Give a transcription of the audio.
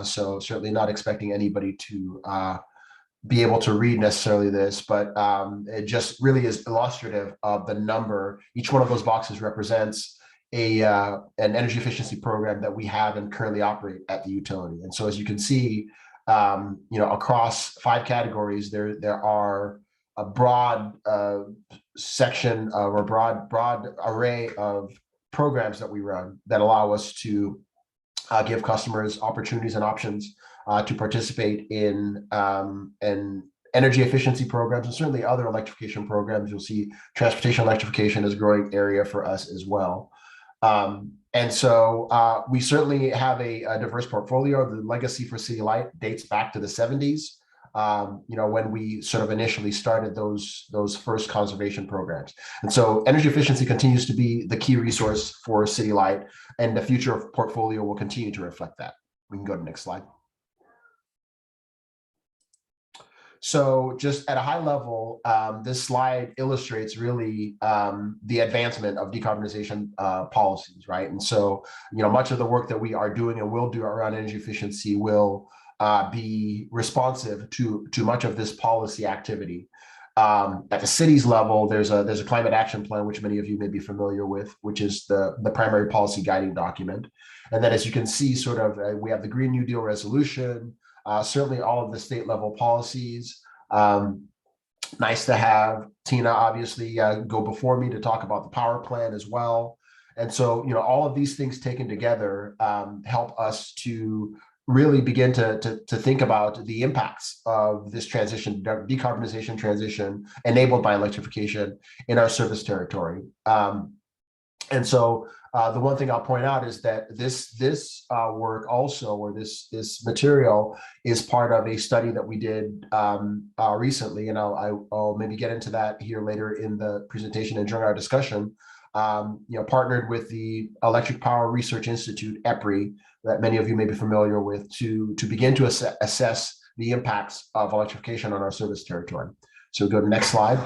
So certainly not expecting anybody to be able to read necessarily this, but it just really is illustrative of the number. Each one of those boxes represents an energy efficiency program that we have and currently operate at the utility. And so as you can see, across 5 categories, there are a broad section or broad array of programs that we run that allow us to give customers opportunities and options to participate in energy efficiency programs and certainly other electrification programs. You'll see transportation electrification is a growing area for us as well. And so we certainly have a diverse portfolio. The legacy for City Light dates back to the 70s, when we sort of initially started those first conservation programs. And so energy efficiency continues to be the key resource for City Light, and the future portfolio will continue to reflect that. We can go to the next slide. So just at a high level, this slide illustrates really the advancement of decarbonization policies, right? And so, much of the work that we are doing and will do around energy efficiency will be responsive to much of this policy activity. At the city's level, there's a climate action plan, which many of you may be familiar with, which is the primary policy guiding document. And then, as you can see, sort of we have the Green New Deal resolution, certainly all of the state level policies. Nice to have Tina obviously go before me to talk about the power plan as well. And so, all of these things taken together help us to really begin to think about the impacts of this transition, decarbonization transition enabled by electrification in our service territory. And so the one thing I'll point out is that this work also, or this material, is part of a study that we did recently, and I'll maybe get into that here later in the presentation and during our discussion. Partnered with the Electric Power Research Institute, EPRI, that many of you may be familiar with, to begin to assess the impacts of electrification on our service territory. So go to the next slide.